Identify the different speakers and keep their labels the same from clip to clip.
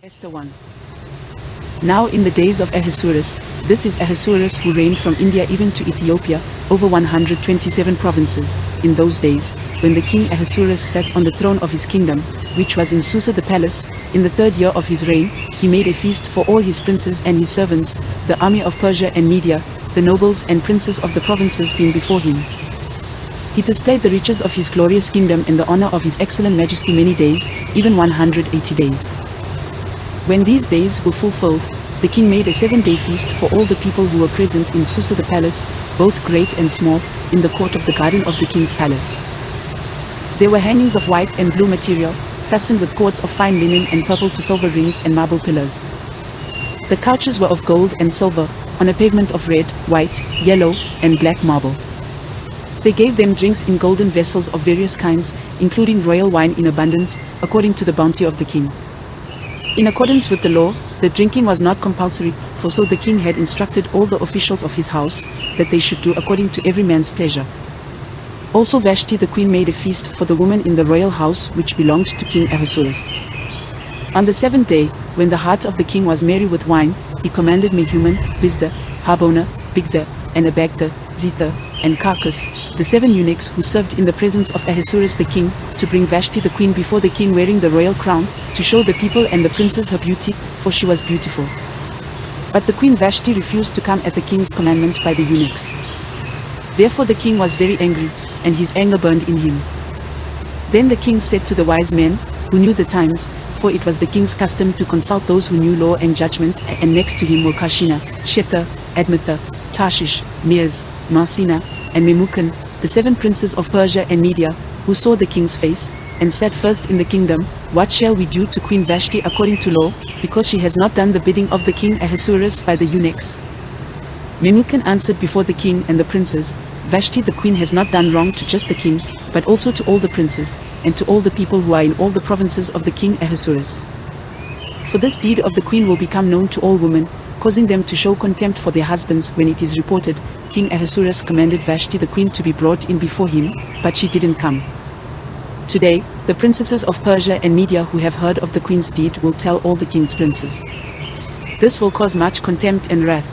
Speaker 1: Esther 1. Now in the days of Ahasuerus, this is Ahasuerus who reigned from India even to Ethiopia, over 127 provinces, in those days, when the king Ahasuerus sat on the throne of his kingdom, which was in Susa the palace, in the 3rd year of his reign, he made a feast for all his princes and his servants, the army of Persia and Media, the nobles and princes of the provinces being before him. He displayed the riches of his glorious kingdom and the honor of his excellent majesty many days, even 180 days. When these days were fulfilled, the king made a 7-day feast for all the people who were present in Susa the palace, both great and small, in the court of the garden of the king's palace. There were hangings of white and blue material, fastened with cords of fine linen and purple to silver rings and marble pillars. The couches were of gold and silver, on a pavement of red, white, yellow, and black marble. They gave them drinks in golden vessels of various kinds, including royal wine in abundance, according to the bounty of the king. In accordance with the law, the drinking was not compulsory, for so the king had instructed all the officials of his house, that they should do according to every man's pleasure. Also Vashti the queen made a feast for the women in the royal house which belonged to King Ahasuerus. On the 7th day, when the heart of the king was merry with wine, he commanded Mehuman, Biztha, Harbona, Bigtha, and Abagtha, Zethar, and Carcass, the 7 eunuchs who served in the presence of Ahasuerus the king, to bring Vashti the queen before the king wearing the royal crown, to show the people and the princes her beauty, for she was beautiful. But the queen Vashti refused to come at the king's commandment by the eunuchs. Therefore the king was very angry, and his anger burned in him. Then the king said to the wise men, who knew the times, for it was the king's custom to consult those who knew law and judgment, and next to him were Karshina, Shethar, Admatha, Tarshish, Meres, Marsina, and Memucan, the 7 princes of Persia and Media, who saw the king's face, and said first in the kingdom, what shall we do to Queen Vashti according to law, because she has not done the bidding of the king Ahasuerus by the eunuchs? Memucan answered before the king and the princes, Vashti the queen has not done wrong to just the king, but also to all the princes, and to all the people who are in all the provinces of the king Ahasuerus. For this deed of the queen will become known to all women, causing them to show contempt for their husbands when it is reported, King Ahasuerus commanded Vashti the queen to be brought in before him, but she didn't come. Today, the princesses of Persia and Media who have heard of the queen's deed will tell all the king's princes. This will cause much contempt and wrath.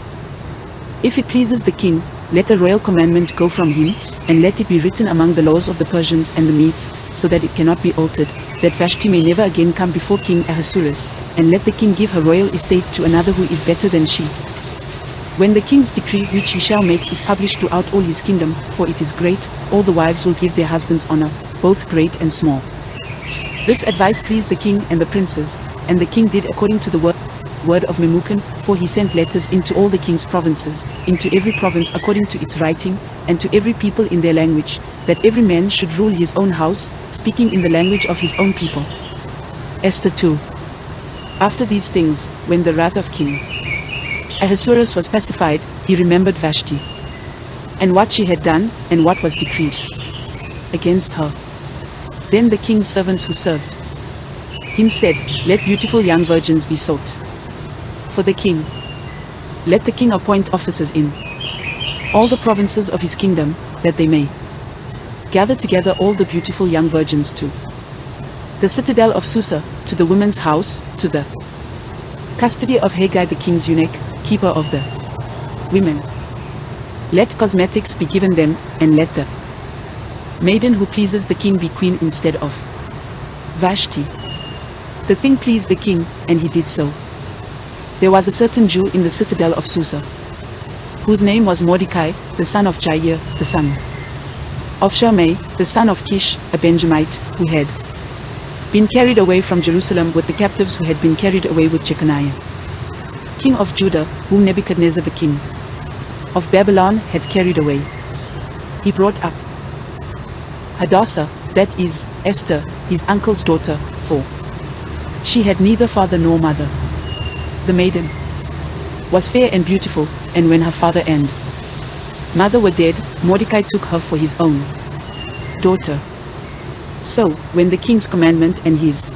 Speaker 1: If it pleases the king, let a royal commandment go from him, and let it be written among the laws of the Persians and the Medes, so that it cannot be altered, that Vashti may never again come before King Ahasuerus, and let the king give her royal estate to another who is better than she. When the king's decree which he shall make is published throughout all his kingdom, for it is great, all the wives will give their husbands honor, both great and small. This advice pleased the king and the princes, and the king did according to the word of Memucan, for he sent letters into all the king's provinces, into every province according to its writing, and to every people in their language, that every man should rule his own house, speaking in the language of his own people. Esther 2. After these things, when the wrath of King Ahasuerus was pacified, he remembered Vashti, and what she had done, and what was decreed against her. Then the king's servants who served him said, let beautiful young virgins be sought for the king. Let the king appoint officers in all the provinces of his kingdom, that they may gather together all the beautiful young virgins to the citadel of Susa, to the women's house, to the custody of Haggai the king's eunuch, keeper of the women. Let cosmetics be given them, and let the maiden who pleases the king be queen instead of Vashti. The thing pleased the king, and he did so. There was a certain Jew in the citadel of Susa, whose name was Mordecai, the son of Jair, the son of Shimei, the son of Kish, a Benjamite, who had been carried away from Jerusalem with the captives who had been carried away with Jeconiah, king of Judah, whom Nebuchadnezzar the king of Babylon had carried away. He brought up Hadassah, that is, Esther, his uncle's daughter, for she had neither father nor mother. The maiden was fair and beautiful, and when her father and mother were dead, Mordecai took her for his own daughter. So, when the king's commandment and his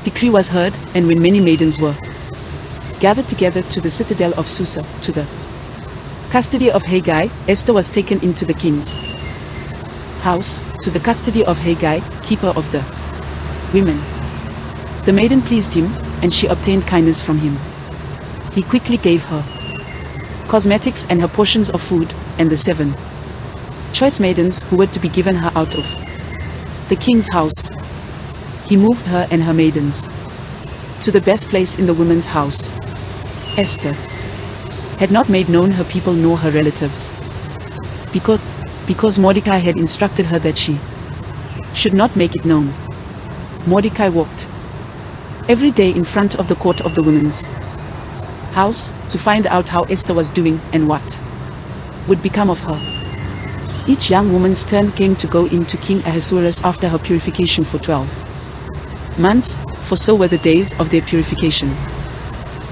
Speaker 1: decree was heard, and when many maidens were gathered together to the citadel of Susa, to the custody of Haggai, Esther was taken into the king's house, to the custody of Haggai, keeper of the women. The maiden pleased him, and she obtained kindness from him. He quickly gave her cosmetics and her portions of food, and the 7 choice maidens who were to be given her out of the king's house. He moved her and her maidens to the best place in the women's house. Esther had not made known her people nor her relatives, because Mordecai had instructed her that she should not make it known. Mordecai walked every day in front of the court of the women's house to find out how Esther was doing and what would become of her. Each young woman's turn came to go into King Ahasuerus after her purification for 12 months, for so were the days of their purification.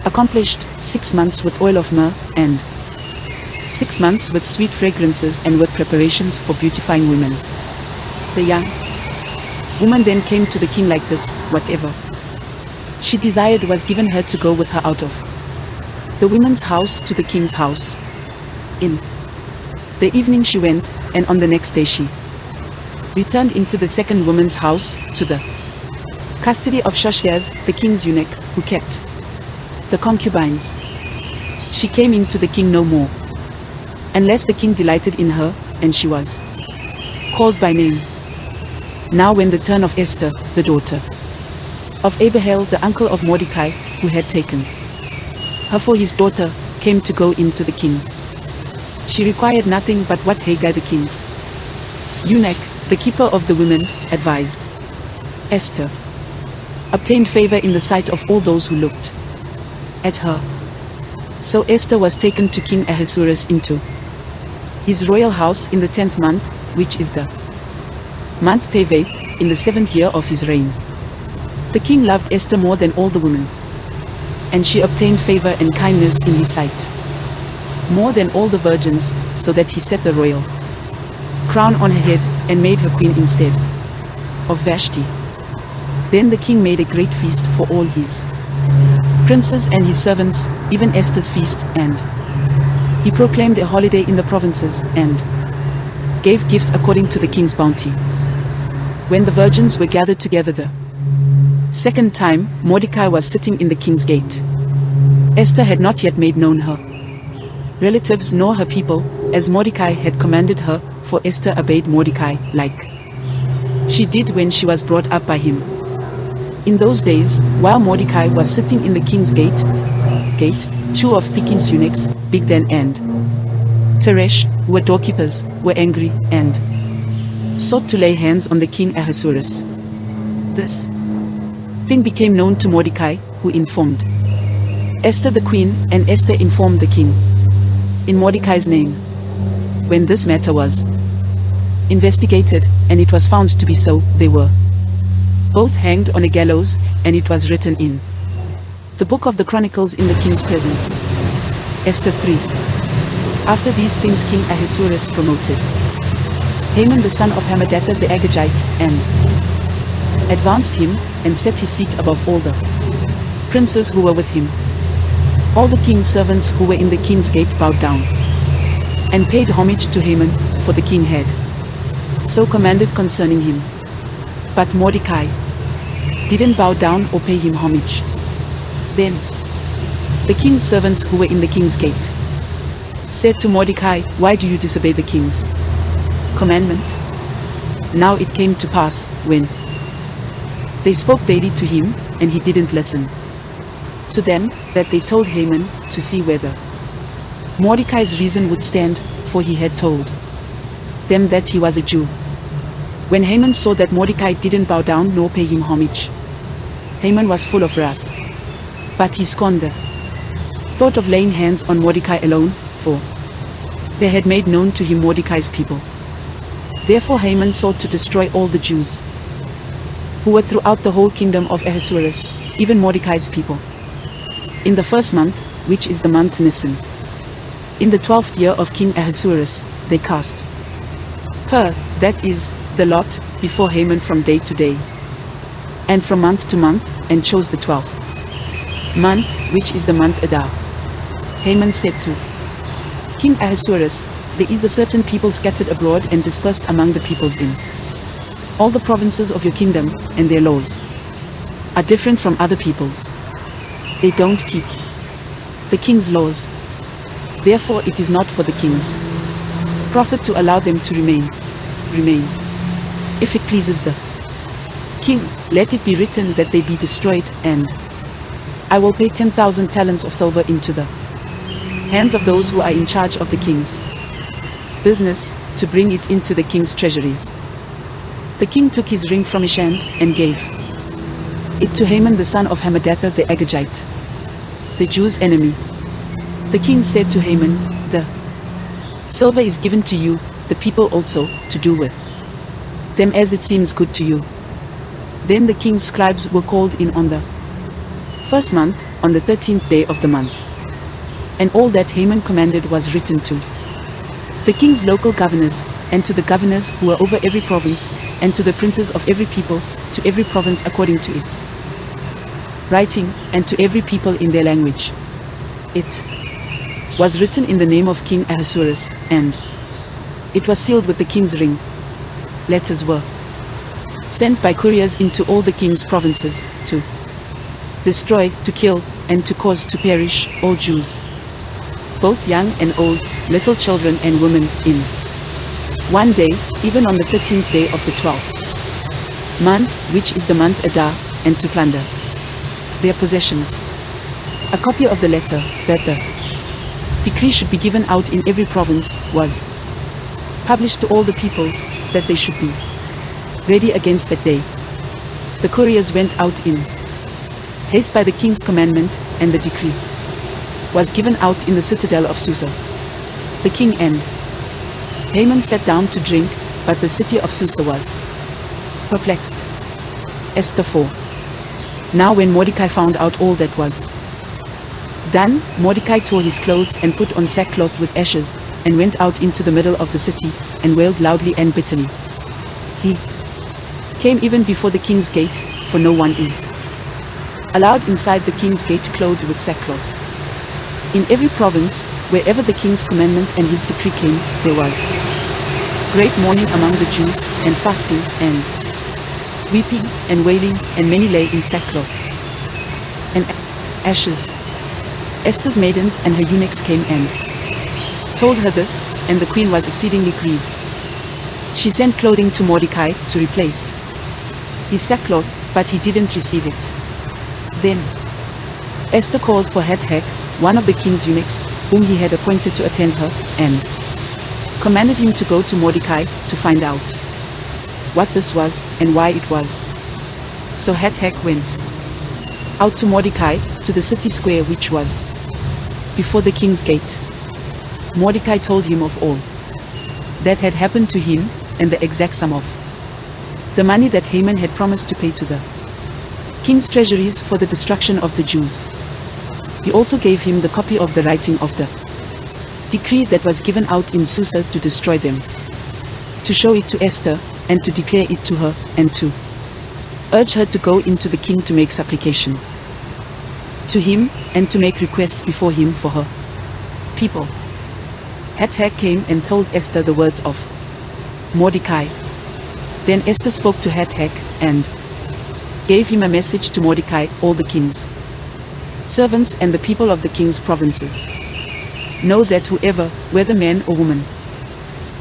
Speaker 1: Accomplished 6 months with oil of myrrh, and 6 months with sweet fragrances and with preparations for beautifying women. The young woman then came to the king like this: whatever she desired was given her to go with her out of the women's house to the king's house. In the evening she went, and on the next day she returned into the second woman's house, to the custody of Shoshaz, the king's eunuch, who kept the concubines. She came in to the king no more, unless the king delighted in her, and she was called by name. Now when the turn of Esther, the daughter of Abihail, the uncle of Mordecai, who had taken her for his daughter, came to go in to the king, she required nothing but what Haggai the king's eunuch, the keeper of the women, advised. Esther obtained favor in the sight of all those who looked at her. So Esther was taken to King Ahasuerus into his royal house in the 10th month, which is the month Tevet, in the 7th year of his reign. The king loved Esther more than all the women, and she obtained favor and kindness in his sight more than all the virgins, so that he set the royal crown on her head, and made her queen instead of Vashti. Then the king made a great feast for all his princes and his servants, even Esther's feast, and he proclaimed a holiday in the provinces, and gave gifts according to the king's bounty. When the virgins were gathered together the second time, Mordecai was sitting in the king's gate. Esther had not yet made known her relatives nor her people, as Mordecai had commanded her, for Esther obeyed Mordecai, like she did when she was brought up by him. In those days, while Mordecai was sitting in the king's gate, 2 of the king's eunuchs, Bigthan and Teresh, who were doorkeepers, were angry, and sought to lay hands on the king Ahasuerus. This thing became known to Mordecai, who informed Esther the queen, and Esther informed the king in Mordecai's name. When this matter was investigated, and it was found to be so, they were both hanged on a gallows, and it was written in the book of the Chronicles in the king's presence. Esther 3. After these things King Ahasuerus promoted Haman the son of Hammedatha the Agagite, and advanced him, and set his seat above all the princes who were with him. All the king's servants who were in the king's gate bowed down, and paid homage to Haman, for the king had so commanded concerning him. But Mordecai didn't bow down or pay him homage. Then the king's servants who were in the king's gate said to Mordecai, "Why do you disobey the king's commandment?" Now it came to pass, when they spoke daily to him, and he didn't listen to them, that they told Haman, to see whether Mordecai's reason would stand, for he had told them that he was a Jew. When Haman saw that Mordecai didn't bow down nor pay him homage, Haman was full of wrath. But he scorned the thought of laying hands on Mordecai alone, for they had made known to him Mordecai's people. Therefore Haman sought to destroy all the Jews who were throughout the whole kingdom of Ahasuerus, even Mordecai's people. In the 1st month, which is the month Nisan, in the 12th year of King Ahasuerus, they cast that is, the lot, before Haman from day to day, and from month to month, and chose the 12th month, which is the month Adar. Haman said to King Ahasuerus, "There is a certain people scattered abroad and dispersed among the peoples in all the provinces of your kingdom, and their laws are different from other peoples. They don't keep the king's laws. Therefore it is not for the king's prophet to allow them to remain. If it pleases the king, let it be written that they be destroyed, and I will pay 10,000 talents of silver into the hands of those who are in charge of the king's business, to bring it into the king's treasuries. The king took his ring from his hand and gave it to Haman the son of Hammedatha the Agagite, the Jews' enemy. The king said to Haman, the silver is given to you, the people also, to do with them as it seems good to you. Then the king's scribes were called in on the first month, on the 13th day of the month. And all that Haman commanded was written to the king's local governors, and to the governors who were over every province, and to the princes of every people, to every province according to its writing, and to every people in their language. It was written in the name of King Ahasuerus, and it was sealed with the king's ring. Letters were sent by couriers into all the king's provinces, to destroy, to kill, and to cause to perish all Jews, both young and old, little children and women, in one day, even on the 13th day of the 12th month, which is the month Adar, and to plunder their possessions. A copy of the letter, that the decree should be given out in every province, was published to all the peoples, that they should be ready against that day. The couriers went out in haste by the king's commandment, and the decree was given out in the citadel of Susa. The king and Haman sat down to drink, but the city of Susa was perplexed. Esther 4. Now when Mordecai found out all that was done, Mordecai tore his clothes and put on sackcloth with ashes, and went out into the middle of the city, and wailed loudly and bitterly. He came even before the king's gate, for no one is allowed inside the king's gate clothed with sackcloth. In every province, wherever the king's commandment and his decree came, there was great mourning among the Jews, and fasting, and weeping, and wailing, and many lay in sackcloth and ashes. Esther's maidens and her eunuchs came and told her this, and the queen was exceedingly grieved. She sent clothing to Mordecai to replace his sackcloth, but he didn't receive it. Then Esther called for Hathach, one of the king's eunuchs, whom he had appointed to attend her, and commanded him to go to Mordecai to find out what this was, and why it was. So Hathach went out to Mordecai, to the city square which was before the king's gate. Mordecai told him of all that had happened to him, and the exact sum of the money that Haman had promised to pay to the king's treasuries for the destruction of the Jews. He also gave him the copy of the writing of the decree that was given out in Susa to destroy them, to show it to Esther, and to declare it to her, and to urge her to go into the king to make supplication to him, and to make request before him for her people. Hathach came and told Esther the words of Mordecai. Then Esther spoke to Hathach, and gave him a message to Mordecai, all the king's servants and the people of the king's provinces. Know that whoever, whether man or woman,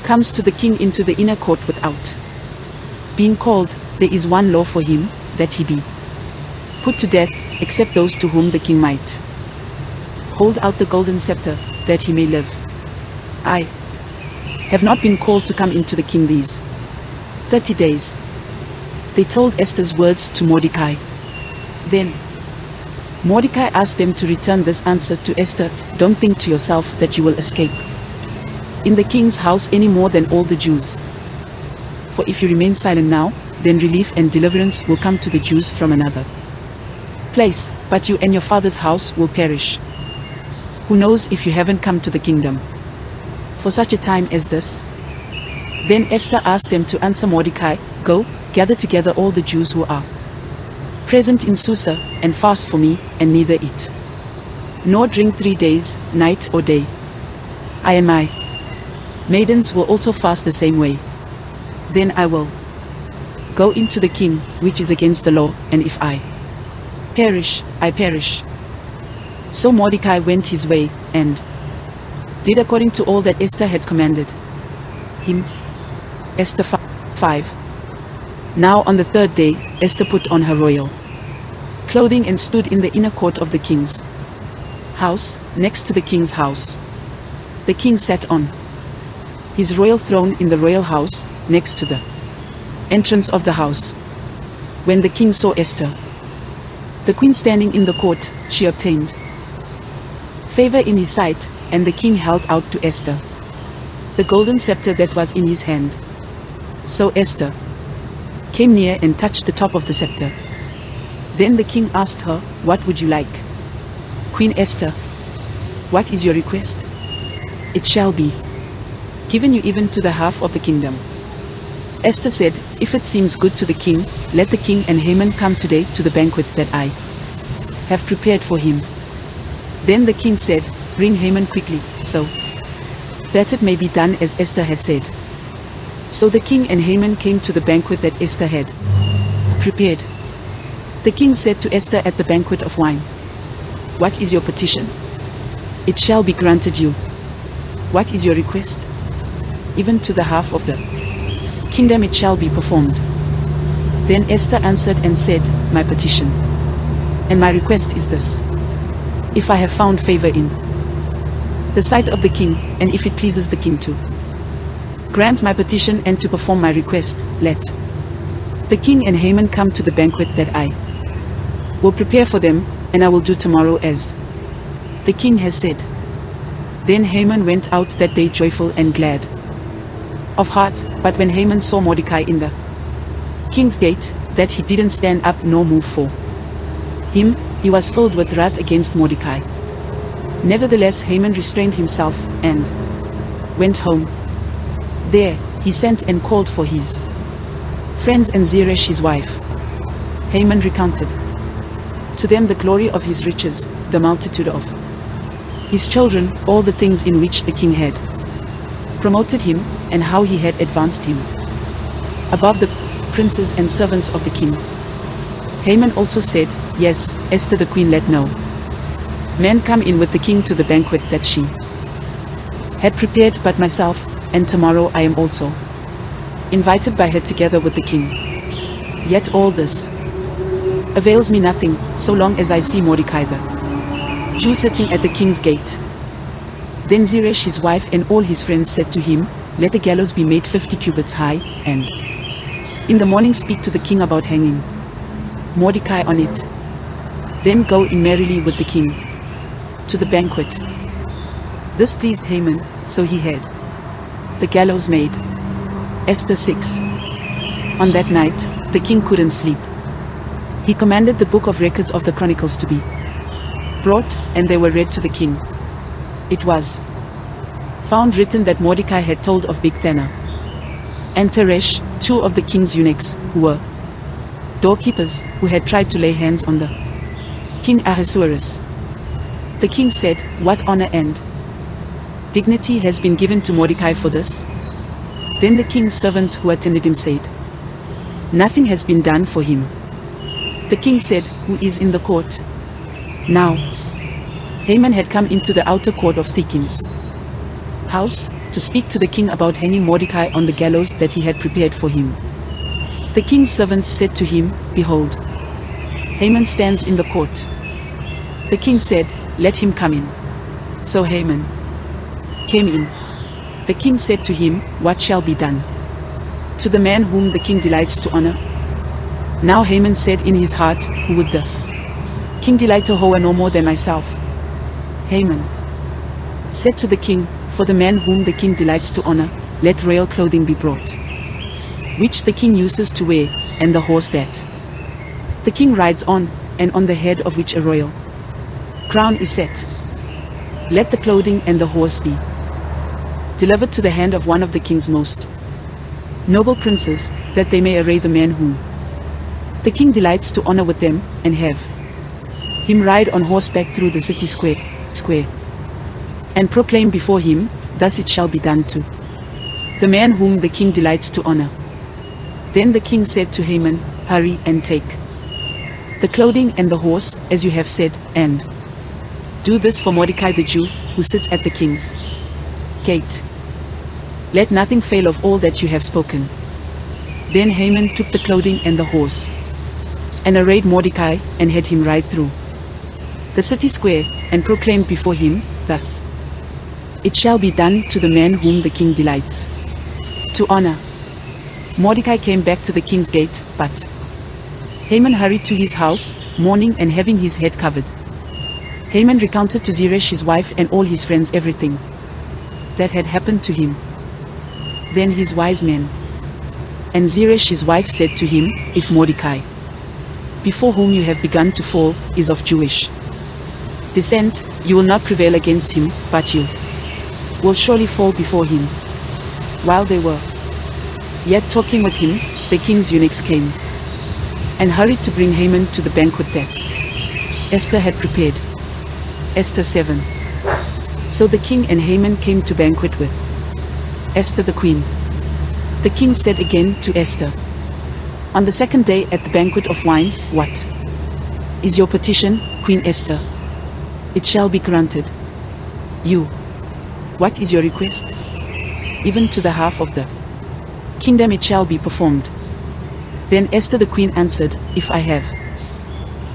Speaker 1: comes to the king into the inner court without being called, there is one law for him, that he be put to death, except those to whom the king might hold out the golden scepter, that he may live. I have not been called to come into the king these 30 days. They told Esther's words to Mordecai. Then Mordecai asked them to return this answer to Esther: don't think to yourself that you will escape in the king's house any more than all the Jews. For if you remain silent now, then relief and deliverance will come to the Jews from another place, but you and your father's house will perish. Who knows if you haven't come to the kingdom for such a time as this? Then Esther asked them to answer Mordecai, go, gather together all the Jews who are present in Susa, and fast for me, and neither eat nor drink 3 days, night or day. I and my maidens will also fast the same way. Then I will go into the king, which is against the law, and if I perish, I perish. So Mordecai went his way, and did according to all that Esther had commanded him. Esther 5. Now on the third day, Esther put on her royal clothing and stood in the inner court of the king's house, next to the king's house. The king sat on his royal throne in the royal house, next to the entrance of the house. When the king saw Esther, the queen, standing in the court, she obtained favor in his sight, and the king held out to Esther the golden scepter that was in his hand. So Esther came near and touched the top of the scepter. Then the king asked her, "What would you like, Queen Esther? What is your request? It shall be given you even to the half of the kingdom." Esther said, "If it seems good to the king, let the king and Haman come today to the banquet that I have prepared for him." Then the king said, "Bring Haman quickly, so that it may be done as Esther has said." So the king and Haman came to the banquet that Esther had prepared. The king said to Esther at the banquet of wine, "What is your petition? It shall be granted you. What is your request? Even to the half of the kingdom it shall be performed." Then Esther answered and said, "My petition and my request is this: if I have found favor in the sight of the king, and if it pleases the king to grant my petition and to perform my request, let the king and Haman come to the banquet that I will prepare for them, and I will do tomorrow as the king has said." Then Haman went out that day joyful and glad of heart, but when Haman saw Mordecai in the king's gate, that he didn't stand up nor move for him, he was filled with wrath against Mordecai. Nevertheless Haman restrained himself, and went home. There he sent and called for his friends and Zeresh his wife. Haman recounted to them the glory of his riches, the multitude of his children, all the things in which the king had promoted him, and how he had advanced him above the princes and servants of the king. Haman also said, "Yes, Esther the queen let no man come in with the king to the banquet that she had prepared but myself, and tomorrow I am also invited by her together with the king. Yet all this avails me nothing, so long as I see Mordecai the Jew sitting at the king's gate." Then Zeresh his wife and all his friends said to him, "Let a gallows be made 50 cubits high, and in the morning speak to the king about hanging Mordecai on it. Then go in merrily with the king to the banquet." This pleased Haman, so he had the gallows made. Esther 6. On that night, the king couldn't sleep. He commanded the book of records of the chronicles to be brought, and they were read to the king. It was found written that Mordecai had told of Bigthana and Teresh, two of the king's eunuchs, who were doorkeepers, who had tried to lay hands on the king Ahasuerus. The king said, "What honor and dignity has been given to Mordecai for this?" Then the king's servants who attended him said, "Nothing has been done for him." The king said, "Who is in the court?" Now Haman had come into the outer court of the king's house, to speak to the king about hanging Mordecai on the gallows that he had prepared for him. The king's servants said to him, "Behold, Haman stands in the court." The king said, "Let him come in." So Haman came in. The king said to him, "What shall be done to the man whom the king delights to honor?" Now Haman said in his heart, "Who would the king delight to honor no more than myself?" Haman said to the king, "For the man whom the king delights to honor, let royal clothing be brought, which the king uses to wear, and the horse that the king rides on, and on the head of which a royal crown is set. Let the clothing and the horse be delivered to the hand of one of the king's most noble princes, that they may array the man whom the king delights to honor with them, and have him ride on horseback through the city square, and proclaim before him, Thus it shall be done to the man whom the king delights to honor." Then the king said to Haman, "Hurry and take the clothing and the horse, as you have said, and Do this for Mordecai the Jew, who sits at the king's gate. Let nothing fail of all that you have spoken. Then Haman took the clothing and the horse, and arrayed Mordecai, and had him ride through the city square, and proclaimed before him, thus: It shall be done to the man whom the king delights to honor. Mordecai came back to the king's gate, but Haman hurried to his house, mourning and having his head covered. Haman recounted to Zeresh his wife and all his friends everything that had happened to him. Then his wise men and Zeresh his wife said to him, If Mordecai, before whom you have begun to fall, is of Jewish descent, you will not prevail against him, but you will surely fall before him. While they were yet talking with him, the king's eunuchs came and hurried to bring Haman to the banquet that Esther had prepared. Esther 7. So the king and Haman came to banquet with Esther the queen. The king said again to Esther, On the second day at the banquet of wine, What is your petition, Queen Esther? It shall be granted you. What is your request? Even to the half of the kingdom it shall be performed. Then Esther the queen answered, If I have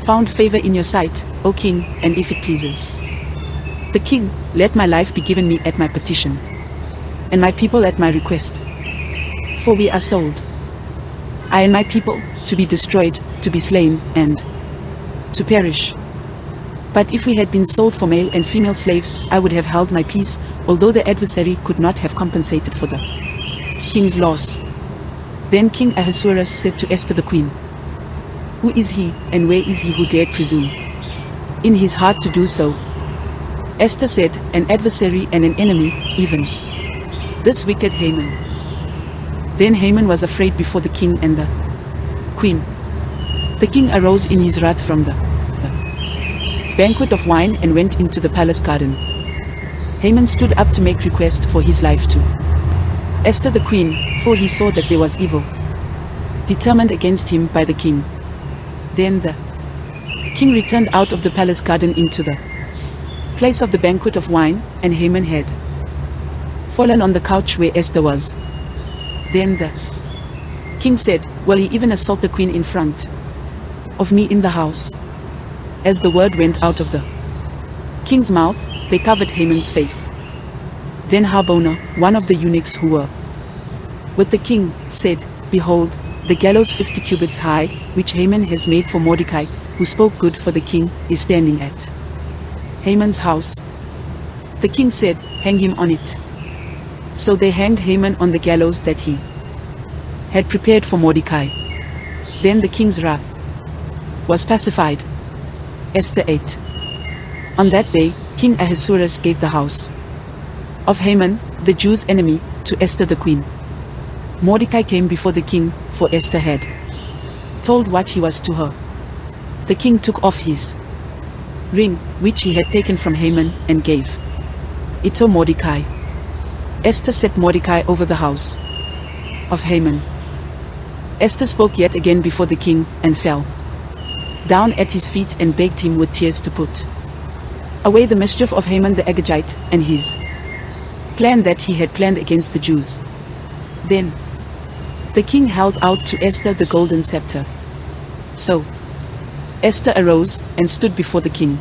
Speaker 1: found favor in your sight, O king, and if it pleases the king, let my life be given me at my petition, and my people at my request. For we are sold, I and my people, to be destroyed, to be slain, and to perish. But if we had been sold for male and female slaves, I would have held my peace, although the adversary could not have compensated for the king's loss. Then King Ahasuerus said to Esther the queen, Who is he, and where is he who dared presume in his heart to do so? Esther said, An adversary and an enemy, even this wicked Haman. Then Haman was afraid before the king and the queen. The king arose in his wrath from the banquet of wine and went into the palace garden. Haman stood up to make request for his life to Esther the queen, for he saw that there was evil determined against him by the king. Then the king returned out of the palace garden into the place of the banquet of wine, and Haman had fallen on the couch where Esther was. Then the king said, Will he even assault the queen in front of me in the house? As the word went out of the king's mouth, they covered Haman's face. Then Harbona, one of the eunuchs who were with the king, said, Behold, the gallows 50 cubits high, which Haman has made for Mordecai, who spoke good for the king, is standing at Haman's house. The king said, Hang him on it. So they hanged Haman on the gallows that he had prepared for Mordecai. Then the king's wrath was pacified. Esther 8. On that day, King Ahasuerus gave the house of Haman, the Jews' enemy, to Esther the queen. Mordecai came before the king, for Esther had told what he was to her. The king took off his ring, which he had taken from Haman, and gave it to Mordecai. Esther set Mordecai over the house of Haman. Esther spoke yet again before the king, and fell down at his feet and begged him with tears to put away the mischief of Haman the Agagite, and his plan that he had planned against the Jews. Then the king held out to Esther the golden scepter. So Esther arose and stood before the king.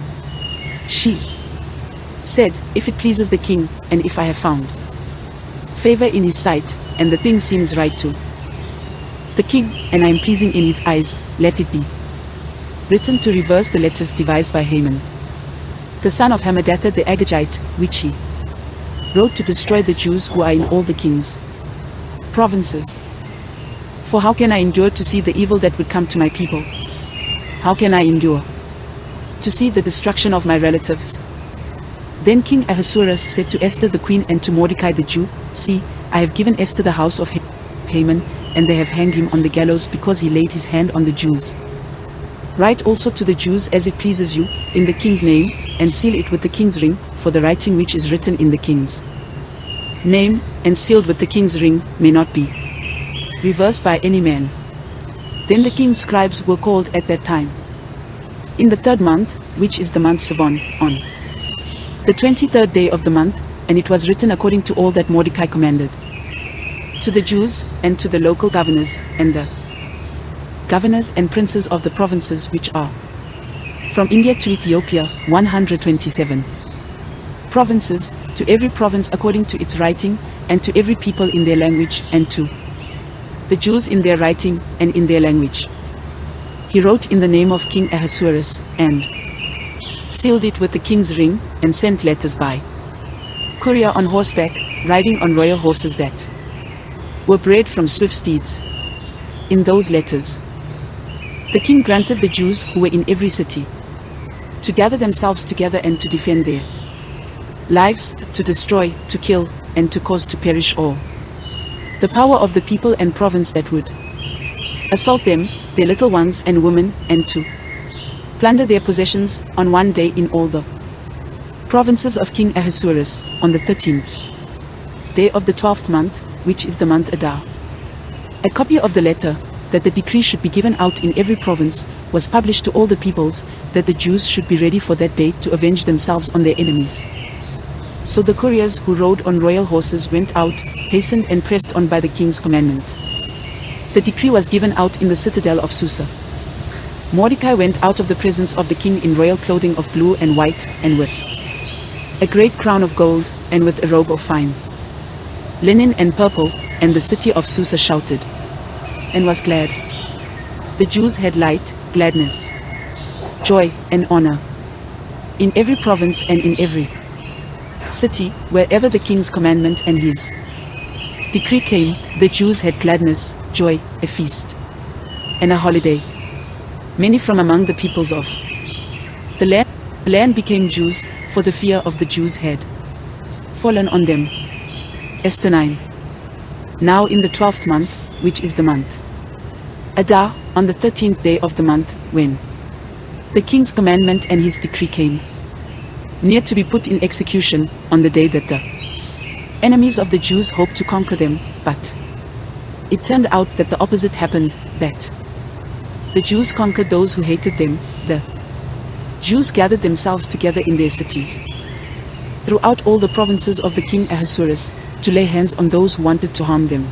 Speaker 1: She said, If it pleases the king, and if I have found favor in his sight, and the thing seems right to the king, and I am pleasing in his eyes, let it be written to reverse the letters devised by Haman, the son of Hammedatha the Agagite, which he wrote to destroy the Jews who are in all the king's provinces. For how can I endure to see the evil that would come to my people? How can I endure to see the destruction of my relatives? Then King Ahasuerus said to Esther the queen and to Mordecai the Jew, See, I have given Esther the house of Haman, and they have hanged him on the gallows because he laid his hand on the Jews. Write also to the Jews as it pleases you, in the king's name, and seal it with the king's ring, for the writing which is written in the king's name, and sealed with the king's ring, may not be reversed by any man. Then the king's scribes were called at that time, in the 3rd month, which is the month Sabon, on the 23rd day of the month, and it was written according to all that Mordecai commanded. To the Jews, and to the local governors, and the governors and princes of the provinces which are from India to Ethiopia, 127 provinces, to every province according to its writing, and to every people in their language, and to the Jews in their writing, and in their language. He wrote in the name of King Ahasuerus, and sealed it with the king's ring, and sent letters by courier on horseback, riding on royal horses that were bred from swift steeds. In those letters, the king granted the Jews who were in every city to gather themselves together and to defend their lives, to destroy, to kill, and to cause to perish all the power of the people and province that would assault them, their little ones and women, and to plunder their possessions on one day in all the provinces of King Ahasuerus, on the 13th day of the 12th month, which is the month Adar. A copy of the letter, that the decree should be given out in every province, was published to all the peoples, that the Jews should be ready for that day to avenge themselves on their enemies. So the couriers who rode on royal horses went out, hastened and pressed on by the king's commandment. The decree was given out in the citadel of Susa. Mordecai went out of the presence of the king in royal clothing of blue and white, and with a great crown of gold, and with a robe of fine linen and purple, and the city of Susa shouted and was glad. The Jews had light, gladness, joy, and honor in every province and in every city, wherever the king's commandment and his decree came. The Jews had gladness, joy, a feast, and a holiday. Many from among the peoples of the land became Jews, for the fear of the Jews had fallen on them. Esther 9. Now in the 12th month, which is the month Adar, on the 13th day of the month, when the king's commandment and his decree came near to be put in execution, on the day that the enemies of the Jews hoped to conquer them, but it turned out that the opposite happened, that the Jews conquered those who hated them. The Jews gathered themselves together in their cities throughout all the provinces of the king Ahasuerus, to lay hands on those who wanted to harm them.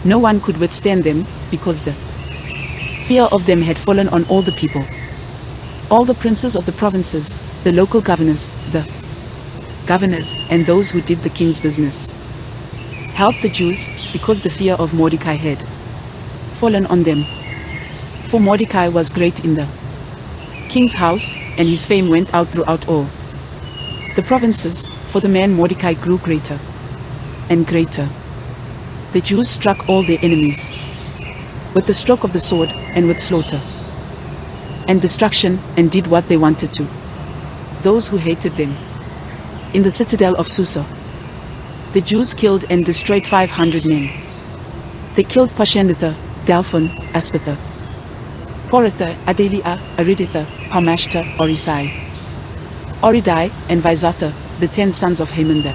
Speaker 1: No one could withstand them, because the fear of them had fallen on all the people. All the princes of the provinces, the local governors, the governors, and those who did the king's business helped the Jews, because the fear of Mordecai had fallen on them. For Mordecai was great in the king's house, and his fame went out throughout all the provinces, for the man Mordecai grew greater and greater. The Jews struck all their enemies with the stroke of the sword, and with slaughter and destruction, and did what they wanted to those who hated them. In the citadel of Susa, the Jews killed and destroyed 500 men. They killed Pashendatha, Dalphon, Aspatha, Poratha, Adalia, Ariditha, Parmashta, Orisai, Oridai, and Visatha, the 10 sons of Haman the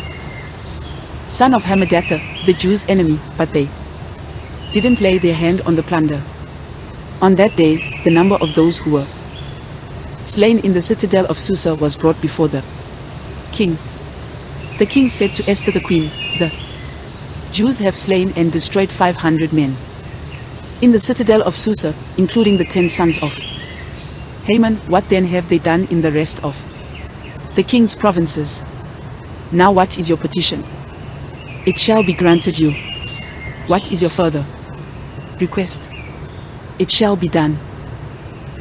Speaker 1: son of Hammedatha, the Jews' enemy, but they didn't lay their hand on the plunder. On that day, the number of those who were slain in the citadel of Susa was brought before the king. The king said to Esther the queen, the Jews have slain and destroyed 500 men in the citadel of Susa, including the 10 sons of Haman. What then have they done in the rest of the king's provinces? Now what is your petition? It shall be granted you. What is your further request? It shall be done.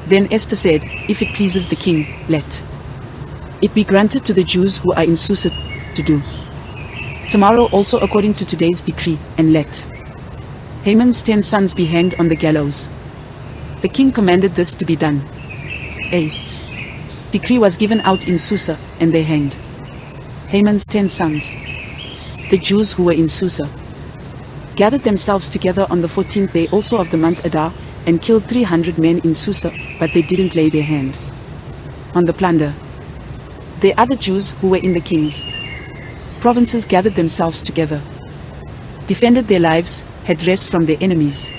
Speaker 1: Then Esther said, if it pleases the king, let it be granted to the Jews who are in Susa to do tomorrow also according to today's decree, and let Haman's 10 sons be hanged on the gallows. The king commanded this to be done. A decree was given out in Susa, and they hanged Haman's 10 sons. The Jews who were in Susa gathered themselves together on the 14th day also of the month Adar, and killed 300 men in Susa, but they didn't lay their hand on the plunder. The other Jews who were in the king's provinces gathered themselves together, defended their lives, had rest from their enemies,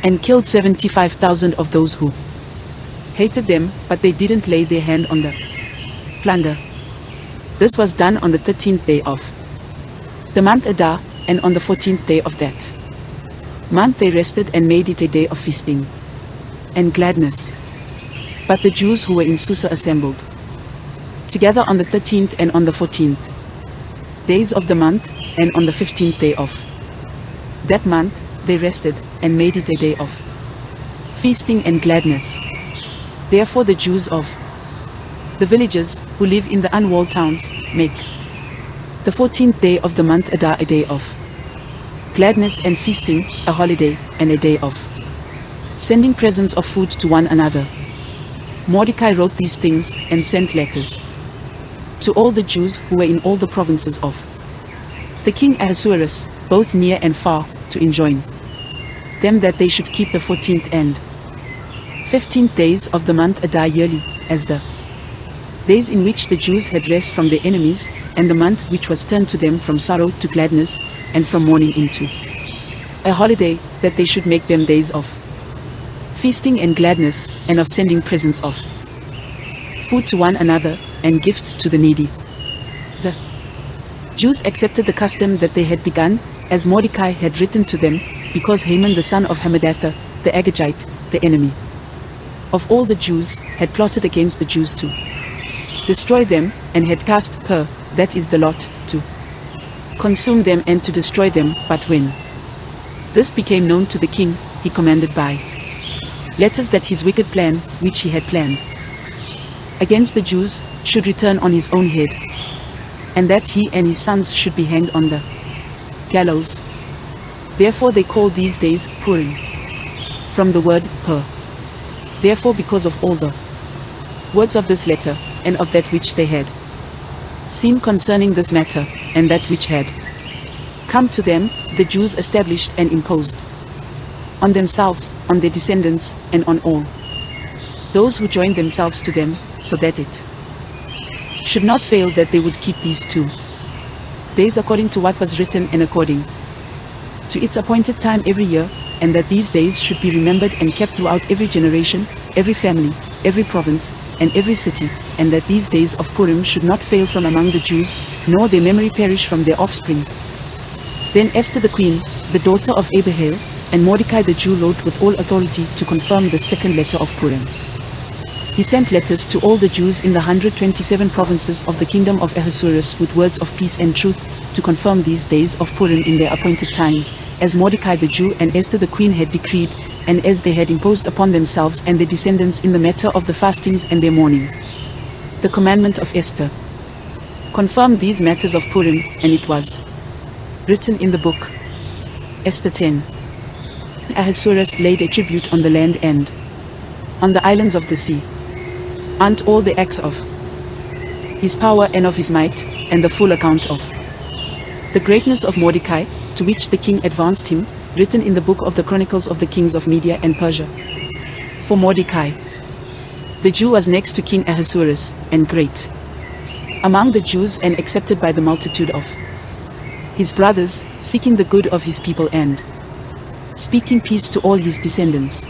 Speaker 1: and killed 75,000 of those who hated them, but they didn't lay their hand on the plunder. This was done on the 13th day of the month Adar, and on the 14th day of that month they rested and made it a day of feasting and gladness. But the Jews who were in Susa assembled together on the 13th and on the 14th days of the month, and on the 15th day of that month they rested and made it a day of feasting and gladness. Therefore the Jews of the villages who live in the unwalled towns make the 14th day of the month Adar a day of gladness and feasting, a holiday, and a day of sending presents of food to one another. Mordecai wrote these things and sent letters to all the Jews who were in all the provinces of the king Ahasuerus, both near and far, to enjoin them that they should keep the 14th and 15th days of the month Adar yearly, as the days in which the Jews had rest from their enemies, and the month which was turned to them from sorrow to gladness, and from mourning into a holiday, that they should make them days of feasting and gladness, and of sending presents of food to one another, and gifts to the needy. The Jews accepted the custom that they had begun, as Mordecai had written to them, because Haman the son of Hammedatha, the Agagite, the enemy of all the Jews, had plotted against the Jews to destroy them, and had cast pur, that is the lot, to consume them and to destroy them. But when this became known to the king, he commanded by letters that his wicked plan, which he had planned against the Jews, should return on his own head, and that he and his sons should be hanged on the gallows. Therefore they call these days Purim, from the word pur. Therefore, because of all the words of this letter, and of that which they had seen concerning this matter, and that which had come to them, the Jews established and imposed on themselves, on their descendants, and on all those who joined themselves to them, so that it should not fail that they would keep these 2 days according to what was written and according to its appointed time every year, and that these days should be remembered and kept throughout every generation, every family, every province, and every city, and that these days of Purim should not fail from among the Jews, nor their memory perish from their offspring. Then Esther the queen, the daughter of Abihail, and Mordecai the Jew wrote with all authority to confirm the second letter of Purim. He sent letters to all the Jews in the 127 provinces of the kingdom of Ahasuerus with words of peace and truth, to confirm these days of Purim in their appointed times, as Mordecai the Jew and Esther the queen had decreed, and as they had imposed upon themselves and their descendants in the matter of the fastings and their mourning. The commandment of Esther confirmed these matters of Purim, and it was written in the book. Esther 10. Ahasuerus laid a tribute on the land and on the islands of the sea, and all the acts of his power and of his might, and the full account of the greatness of Mordecai, to which the king advanced him, written in the book of the Chronicles of the kings of Media and Persia. For Mordecai the Jew was next to King Ahasuerus, and great among the Jews, and accepted by the multitude of his brothers, seeking the good of his people and speaking peace to all his descendants.